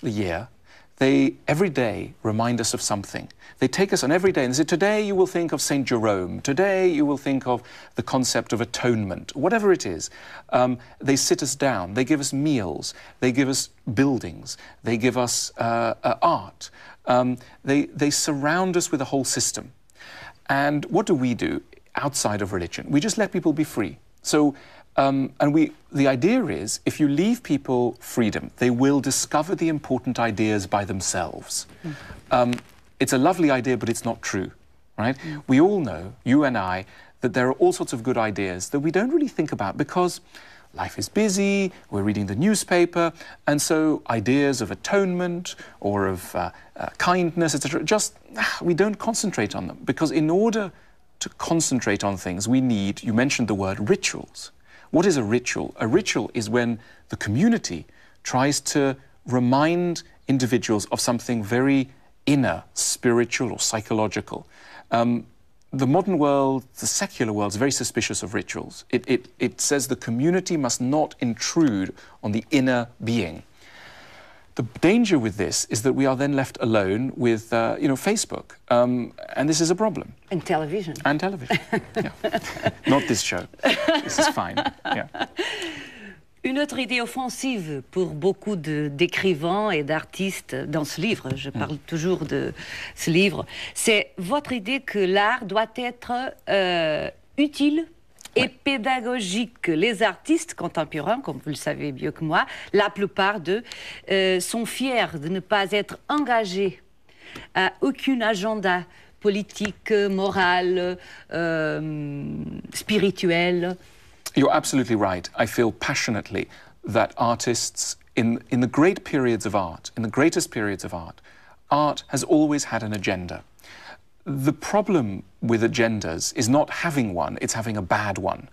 the year, they every day remind us of something. They take us on every day and say, today you will think of St. Jerome, today you will think of the concept of atonement, whatever it is. They sit us down, they give us meals, they give us buildings, they give us art. They surround us with a whole system. And what do outside of religion? We just let people be free. So, the idea is, if you leave people freedom, they will discover the important ideas by themselves. It's a lovely idea, but it's not true, right? We all know, you and I, that there are all sorts of good ideas that we don't really think about because life is busy, we're reading the newspaper, and so ideas of atonement or of kindness, etc., just, we don't concentrate on them. Because in order to concentrate on things, we need, you mentioned the word, rituals. What is a ritual? A ritual is when the community tries to remind individuals of something very inner, spiritual or psychological. The modern world, the secular world, is very suspicious of rituals. It says the community must not intrude on the inner being. The danger with this is that we are then left alone with, Facebook, and this is a problem. And television. And television, yeah. Not this show. This is fine, yeah. Une autre idée offensive pour beaucoup d'écrivains et d'artistes dans ce livre, je parle toujours de ce livre, c'est votre idée que l'art doit être utile et pédagogique. Les artistes contemporains, comme vous le savez mieux que moi, la plupart d'eux sont fiers de ne pas être engagés à aucun agenda politique, moral, spirituel. You're absolutely right. I feel passionately that artists, in the great periods of art, in the greatest periods of art, art has always had an agenda. The problem with agendas is not having one, it's having a bad one.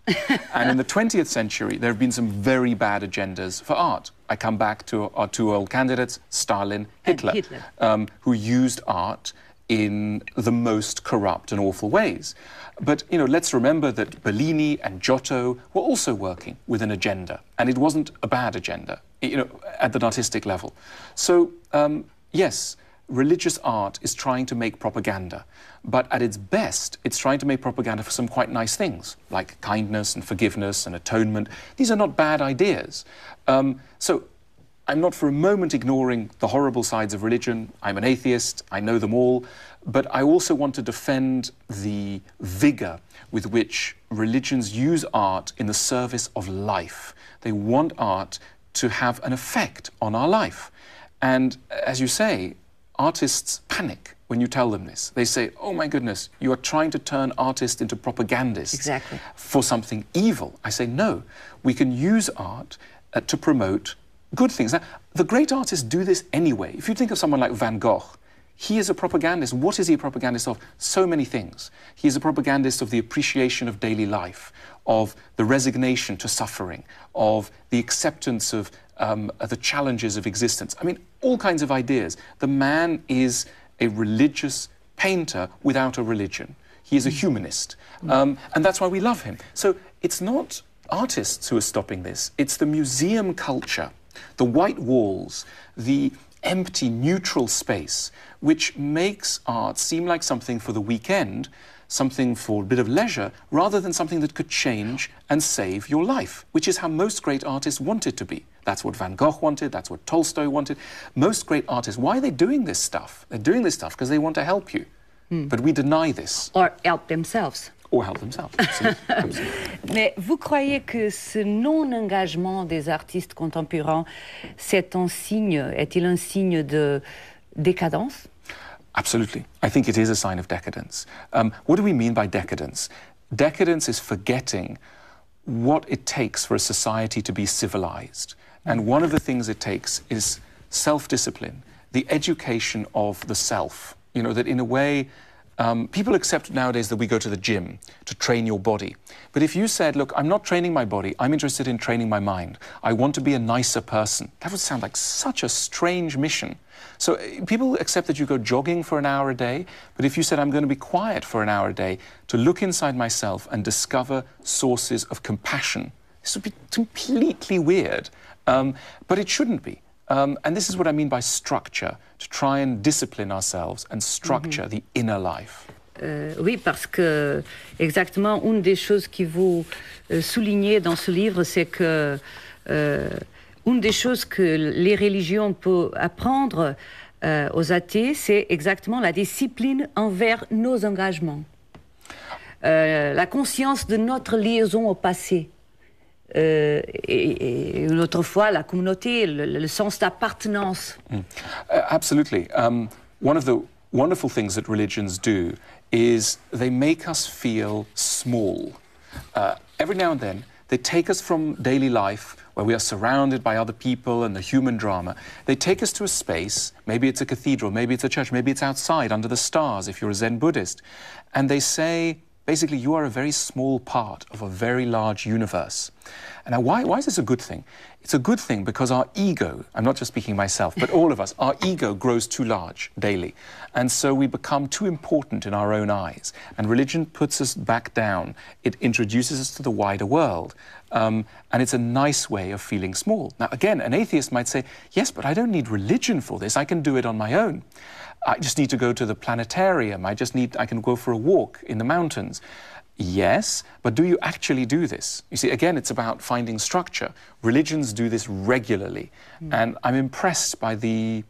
And in the 20th century, there have been some very bad agendas for art. I come back to our two old candidates, Stalin, Hitler. Who used art in the most corrupt and awful ways. But, let's remember that Bellini and Giotto were also working with an agenda, and it wasn't a bad agenda, at the artistic level. So, yes, religious art is trying to make propaganda, but at its best, it's trying to make propaganda for some quite nice things, like kindness and forgiveness and atonement. These are not bad ideas. So, I'm not for a moment ignoring the horrible sides of religion. I'm an atheist, I know them all, but I also want to defend the vigor with which religions use art in the service of life. They want art to have an effect on our life. And as you say, artists panic when you tell them this. They say, oh my goodness, you are trying to turn artists into propagandists for something evil. I say, no, we can use art to promote good things. Now, the great artists do this anyway. If you think of someone like Van Gogh, he is a propagandist. What is he a propagandist of? So many things. He is a propagandist of the appreciation of daily life, of the resignation to suffering, of the acceptance of the challenges of existence. I mean, all kinds of ideas. The man is a religious painter without a religion. He is a humanist. And that's why we love him. So it's not artists who are stopping this. It's the museum culture, the white walls, the empty, neutral space, which makes art seem like something for the weekend, something for a bit of leisure, rather than something that could change and save your life, which is how most great artists want it to be. That's what Van Gogh wanted, that's what Tolstoy wanted. Most great artists, why are they doing this stuff? They're doing this stuff because they want to help you. But we deny this. Or help themselves. Or help themselves, absolutely. Mais vous croyez que ce non-engagement des artistes contemporains, est-il un signe de décadence? Absolutely. I think it is a sign of decadence. What do we mean by decadence? Decadence is forgetting what it takes for a society to be civilized. And one of the things it takes is self-discipline, the education of the self. That in a way, people accept nowadays that we go to the gym to train your body. But if you said, look, I'm not training my body, I'm interested in training my mind. I want to be a nicer person. That would sound like such a strange mission. So people accept that you go jogging for an hour a day, but if you said, I'm going to be quiet for an hour a day to look inside myself and discover sources of compassion, this would be completely weird. But it shouldn't be. And this is what I mean by structure, to try and discipline ourselves and structure the inner life. Oui, parce que exactement une des choses que vous soulignez dans ce livre, c'est que une des choses que les religions peuvent apprendre aux athées, c'est exactement la discipline envers nos engagements, la conscience de notre liaison au passé. Et une autre fois, la communauté, le sens d'appartenance. Absolutely. One of the wonderful things that religions do is they make us feel small. Every now and then, they take us from daily life, where we are surrounded by other people and the human drama. They take us to a space, maybe it's a cathedral, maybe it's a church, maybe it's outside under the stars if you're a Zen Buddhist, and they say, basically, you are a very small part of a very large universe. And now, why is this a good thing? It's a good thing because our ego, I'm not just speaking myself, but all of us, our ego grows too large daily. And so we become too important in our own eyes. And religion puts us back down. It introduces us to the wider world. And it's a nice way of feeling small. Now, again, an atheist might say, yes, but I don't need religion for this. I can do it on my own. I just need to go to the planetarium. I can go for a walk in the mountains. Yes, but do you actually do this? You see, again, it's about finding structure. Religions do this regularly. And I'm impressed by the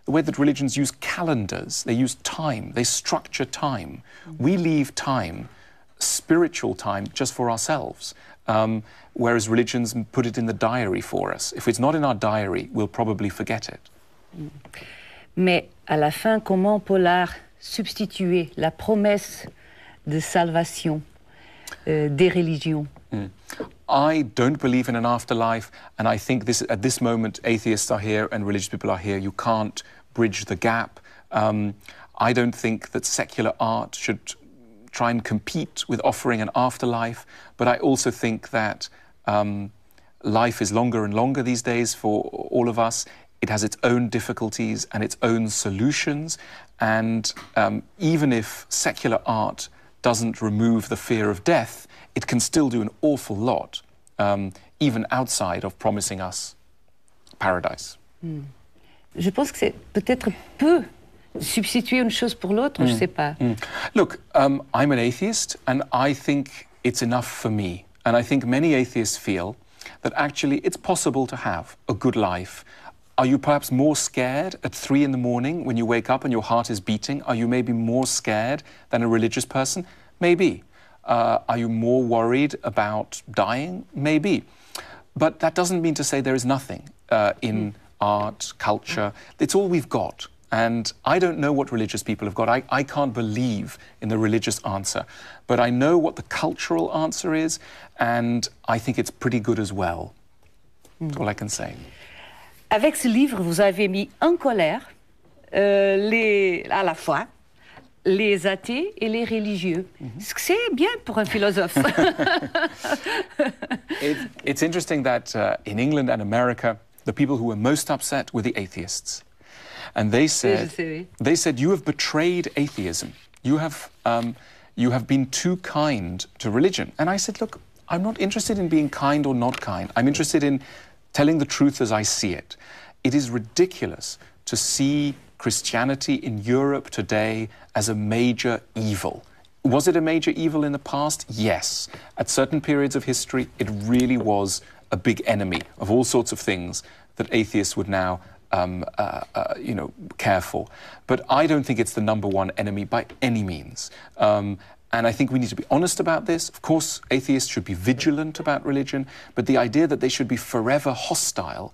way that religions use calendars. They use time. They structure time. We leave time, spiritual time, just for ourselves. Whereas religions put it in the diary for us. If it's not in our diary, we'll probably forget it. Mais à la fin, comment peut-on substituer la promesse de salvation des religions? I don't believe in an afterlife, and I think at this moment atheists are here and religious people are here. You can't bridge the gap. I don't think that secular art should try and compete with offering an afterlife, but I also think that life is longer and longer these days for all of us. It has its own difficulties and its own solutions, and even if secular art doesn't remove the fear of death, it can still do an awful lot, even outside of promising us paradise. Je pense que c'est peut-être peu substituer une chose pour l'autre, je sais pas. Look, I'm an atheist, and I think it's enough for me. And I think many atheists feel that actually it's possible to have a good life. Are you perhaps more scared at 3 in the morning when you wake up and your heart is beating? Are you maybe more scared than a religious person? Maybe. Are you more worried about dying? Maybe. But that doesn't mean to say there is nothing in art, culture. It's all we've got. And I don't know what religious people have got. I can't believe in the religious answer. But I know what the cultural answer is, and I think it's pretty good as well. That's all I can say. Avec ce livre, vous avez mis en colère à la fois les athées et les religieux. Ce que c'est bien pour un philosophe. It's interesting that in England and America, the people who were most upset were the atheists. And they said, you have betrayed atheism. You have been too kind to religion. And I said, look, I'm not interested in being kind or not kind. I'm interested in telling the truth as I see it. It is ridiculous to see Christianity in Europe today as a major evil. Was it a major evil in the past? Yes. At certain periods of history, it really was a big enemy of all sorts of things that atheists would now care for. But I don't think it's the number one enemy by any means. And I think we need to be honest about this. Of course, atheists should be vigilant about religion, but the idea that they should be forever hostile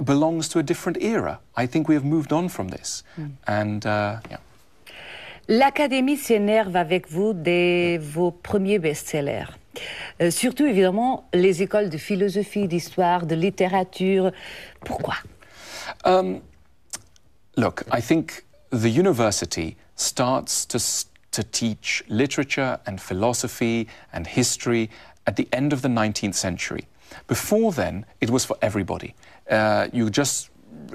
belongs to a different era. I think we have moved on from this. And, yeah. L'Académie s'énerve avec vous dès vos premiers best-sellers. Surtout, évidemment, les écoles de philosophie, d'histoire, de littérature. Pourquoi? Look, I think the university starts to teach literature and philosophy and history at the end of the 19th century. Before then, it was for everybody.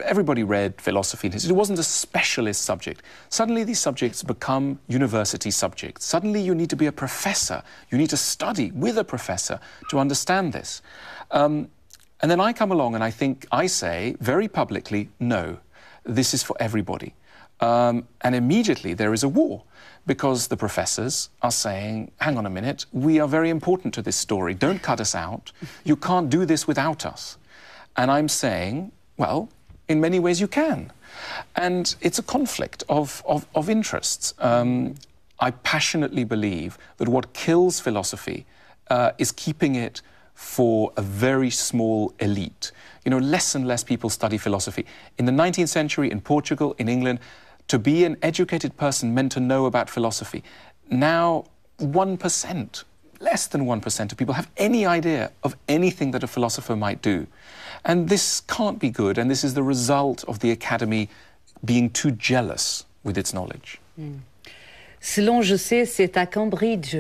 Everybody read philosophy and history. It wasn't a specialist subject. Suddenly these subjects become university subjects. Suddenly you need to be a professor. You need to study with a professor to understand this. And then I come along and I say very publicly, no, this is for everybody. And immediately there is a war because the professors are saying, hang on a minute, we are very important to this story. Don't cut us out. You can't do this without us. And I'm saying, well, in many ways you can. And it's a conflict of interests. I passionately believe that what kills philosophy is keeping it for a very small elite. You know, less and less people study philosophy. In the 19th century, in Portugal, in England, to be an educated person meant to know about philosophy. Now, 1%, less than 1% of people have any idea of anything that a philosopher might do. And this can't be good, and this is the result of the academy being too jealous with its knowledge. Selon je sais, c'est à Cambridge,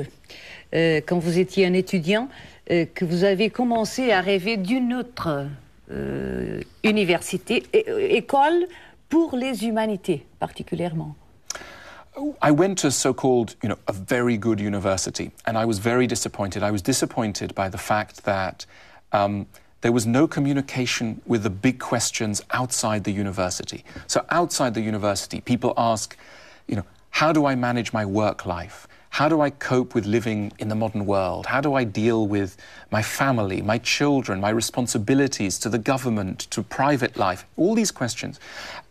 quand vous étiez un étudiant, que vous avez commencé à rêver d'une autre université, école pour les humanités particulièrement. I went to so-called, a very good university, and I was very disappointed. I was disappointed by the fact that there was no communication with the big questions outside the university. So outside the university, people ask, how do I manage my work life? How do I cope with living in the modern world? How do I deal with my family, my children, my responsibilities to the government, to private life? All these questions.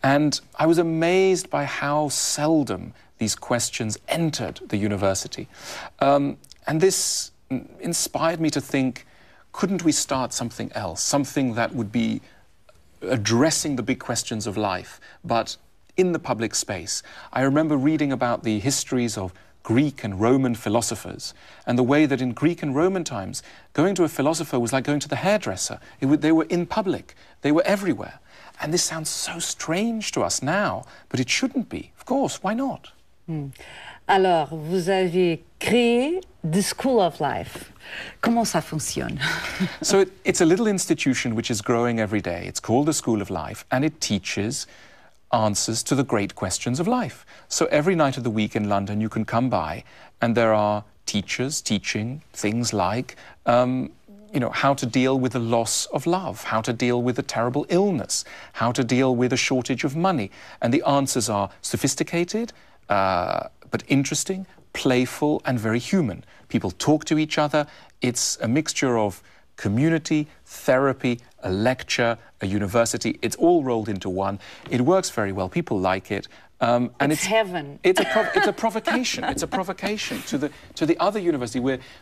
And I was amazed by how seldom these questions entered the university. And this inspired me to think, couldn't we start something else? Something that would be addressing the big questions of life, but in the public space. I remember reading about the histories of Greek and Roman philosophers, and the way that in Greek and Roman times, going to a philosopher was like going to the hairdresser. They were in public. They were everywhere. And this sounds so strange to us now, but it shouldn't be. Of course, why not? Alors, vous avez créé the School of Life. Comment ça fonctionne? So it's a little institution which is growing every day. It's called the School of Life, and it teaches answers to the great questions of life. So every night of the week in London you can come by and there are teachers teaching things like how to deal with the loss of love, how to deal with a terrible illness, how to deal with a shortage of money. And the answers are sophisticated but interesting, playful and very human. People talk to each other. It's a mixture of community, therapy, a lecture, a university. It's all rolled into one. It works very well. People like it. And it's heaven. It's a provocation. It's a provocation to the other university.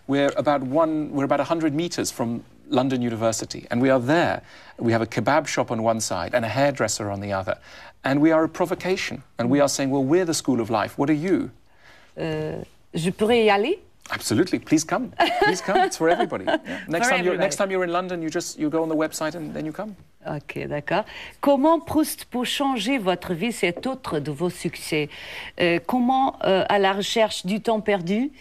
We're about 100 meters from London University, and we are there. We have a kebab shop on one side and a hairdresser on the other, and we are a provocation. And we are saying, well, we're the School of Life. What are you? Je pourrais y aller? Absolutely. Please come. Please come. It's for everybody. Yeah. Next time you're in London, you go on the website and then you come. Ok, d'accord. Comment Proust peut changer votre vie, c'est autre de vos succès? Comment, à la recherche du temps perdu,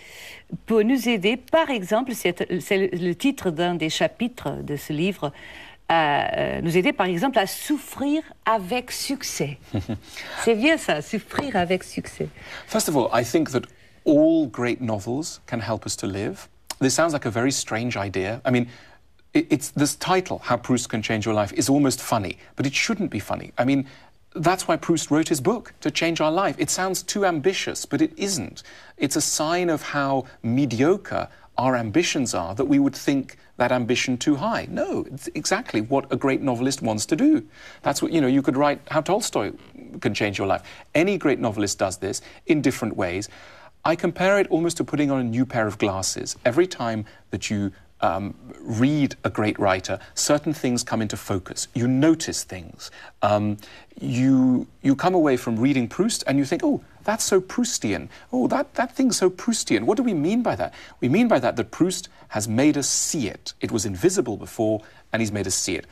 peut nous aider, par exemple, c'est le titre d'un des chapitres de ce livre, à nous aider, par exemple, à souffrir avec succès. C'est bien ça, souffrir avec succès. First of all, I think that all great novels can help us to live. This sounds like a very strange idea. I mean, it's this title, How Proust Can Change Your Life, is almost funny, but it shouldn't be funny. I mean, that's why Proust wrote his book, to change our life. It sounds too ambitious, but it isn't. It's a sign of how mediocre our ambitions are, that we would think that ambition too high. No, it's exactly what a great novelist wants to do. That's what, you could write How Tolstoy Can Change Your Life. Any great novelist does this in different ways. I compare it almost to putting on a new pair of glasses. Every time that you read a great writer, certain things come into focus. You notice things. You come away from reading Proust and you think, oh, that's so Proustian. Oh, that thing's so Proustian. What do we mean by that? We mean by that Proust has made us see it. It was invisible before, and he's made us see it.